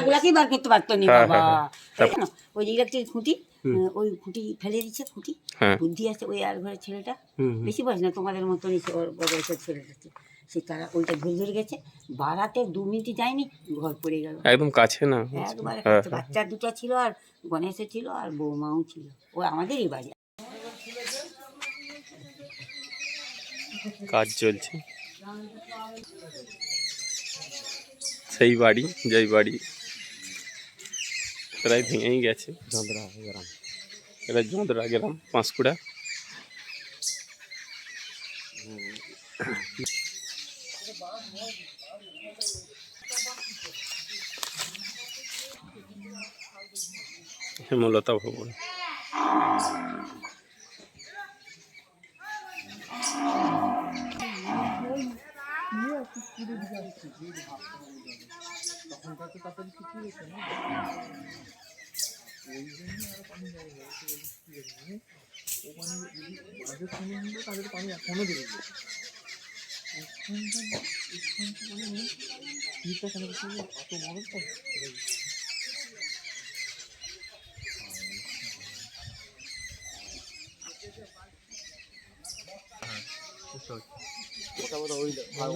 গুলাকেই বার করতে পারতো নি হ্যাঁ, বাবা। হ্যাঁ, হ্যাঁ। জানো, ওই ইলেকট্রিক খুঁটি, ওই খুঁটি ফেলে দিচ্ছে, খুঁটি হ্যাঁ। বুদ্ধি আছে ওই আর ঘরের ছেলেটা, বেশি বয়স না তোমাদের মতনই, ওর বয়সের ছেলেটা, সে তারা ওইটা ধরে ধরে গেছে, বাড়াতে 2 মিনিট যায়নি, ঘর পড়ে গেল একদম কাছে না। একবারে হ্যাঁ, কাছে। বাচ্চা দুটো ছিল, আর গণেশও ছিল, আর বৌমাও ছিল, ও আমাদেরই বাড়ি। কাজ চলছে, সেই বাড়ি যেই বাড়ি প্রায় ভেঙেই গেছে। এটা জঁদরা গ্রাম, পাঁশকুড়া। হেমলতা ভবন।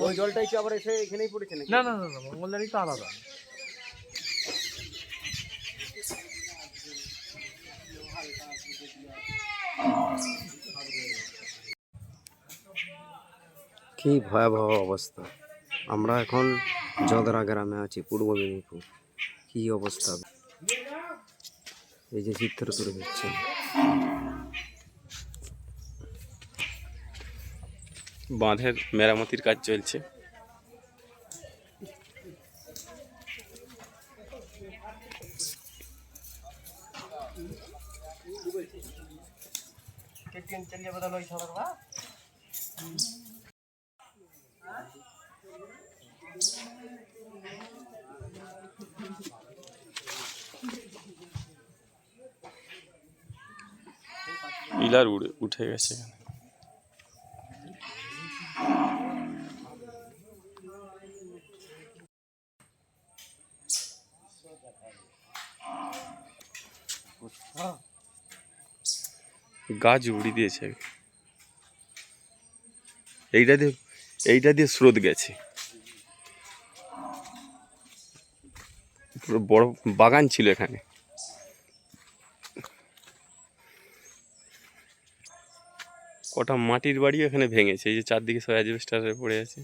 ওই জলটাই কি আবার এসে এখানেই পড়েছে নাকি? না না না না, মঙ্গলদারই তো আলাদা। কি ভয়াবহ অবস্থা। আমরা এখন জদরা গ্রামে আছি, পূর্ব মেদিনীপুর। কি অবস্থা, এই যে চিত্র তুলে দিচ্ছে। বাঁধের মেরামতির কাজ চলছে। পিলার উঠে গেছে এখানে। গাছ উড়িয়ে দিয়েছে। এইটা দিয়ে স্রোত গেছে, পুরো বড় বাগান ছিল এখানে। কটা মাটির বাড়ি এখানে ভেঙেছে, এই যে চারদিকে সব অ্যাজবেস্টারে পড়ে আছে।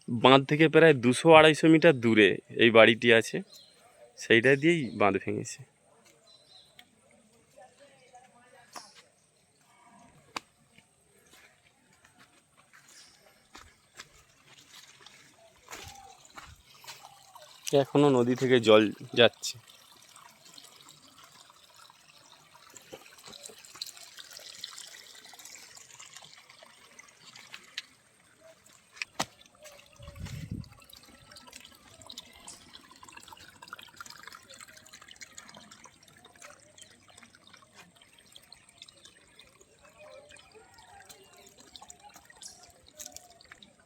বাঁধ থেকে প্রায় 200-250 মিটার দূরে এই বাড়িটি আছে, সেইটা দিয়েই বাঁধ ভেঙেছে। এখনো নদী থেকে জল যাচ্ছে।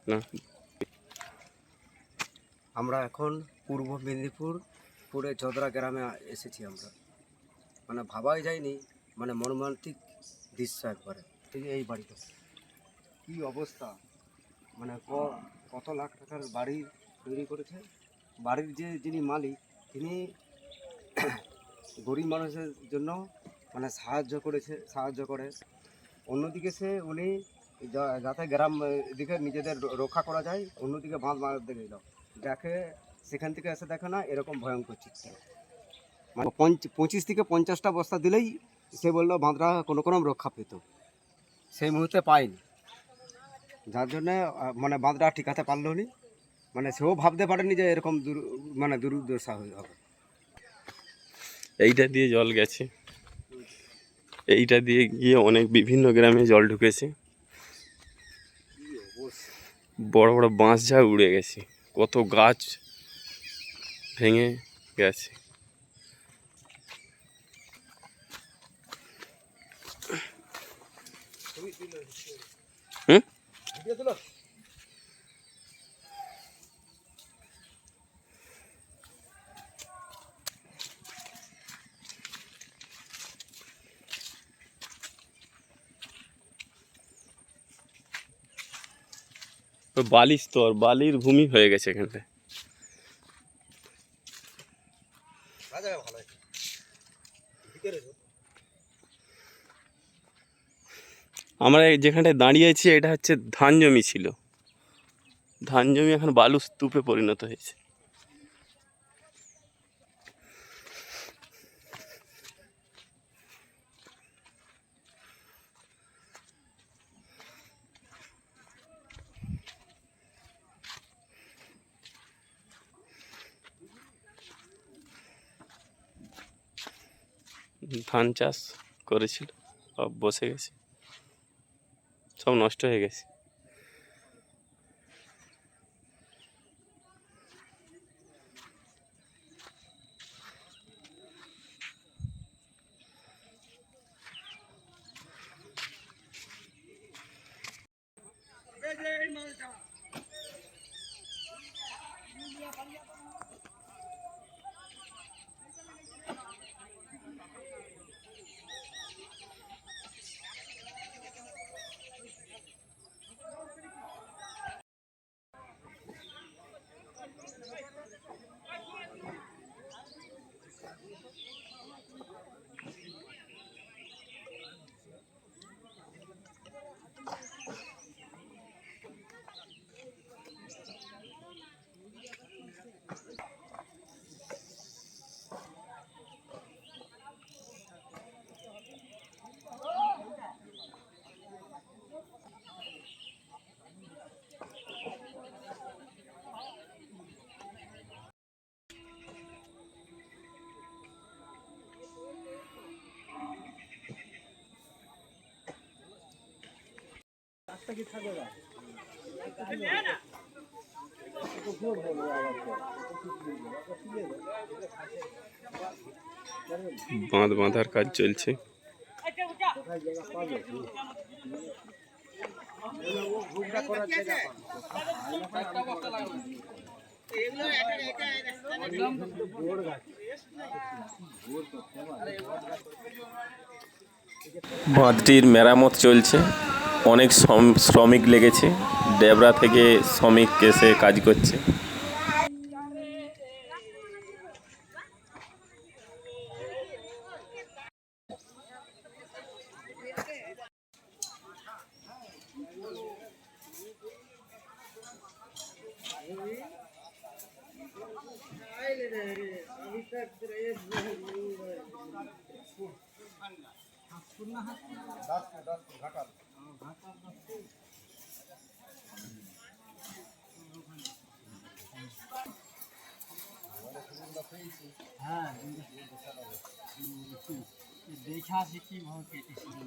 না, আমরা এখন পূর্ব মেদিনীপুরে জদরা গ্রামে এসেছি আমরা। মানে ভাবাই যায়নি, মানে মর্মান্তিক দৃশ্য একবারে। এই বাড়িটা কি অবস্থা, মানে কত লাখ টাকার বাড়ি তৈরি করেছে। বাড়ির যিনি মালিক, তিনি গরিব মানুষের জন্য মানে সাহায্য করে। অন্যদিকে উনি যাতে গ্রাম দিকে নিজেদের রক্ষা করা যায়, অন্যদিকে বাঁধ মারতে গেল, দেখে সেখান থেকে এসে দেখে না এরকম ভয়ঙ্কর চিত্র। মানে 25 থেকে 50টা বস্তা দিলেই সে বললো বাঁধটা কোনো রক্ষা পেত, সেই মুহূর্তে পায়নি, যার জন্যে মানে বাঁধটা ঠিকাতে পারলো নি। মানে সেও ভাবতে পারেনি যে এরকম দুর্দশা হবে। এইটা দিয়ে জল গেছে, এইটা দিয়ে গিয়ে অনেক বিভিন্ন গ্রামে জল ঢুকেছে। বড় বড় বাঁশ ঝাড় উড়ে গেছে, কত গাছ ভেঙে গেছে। বালির স্তর, বালির ভূমি হয়ে গেছে এখানটায়। আমরা যেখানটায় দাঁড়িয়ে আছি এটা হচ্ছে ধান জমি ছিল, ধান জমি এখন বালু স্তূপে পরিণত হয়েছে। ধান চাষ করেছিল, সব বসে গেছে, সব নষ্ট হয়ে গেছে। বাঁধ বাঁধার কাজ চলছে। বাঁধটির মেরামত চলছে, অনেক শ্রমিক লেগেছে, ডেবরা থেকে শ্রমিক এসে কাজ করছে। দেখা আছে কিভাবে কেটেছিল।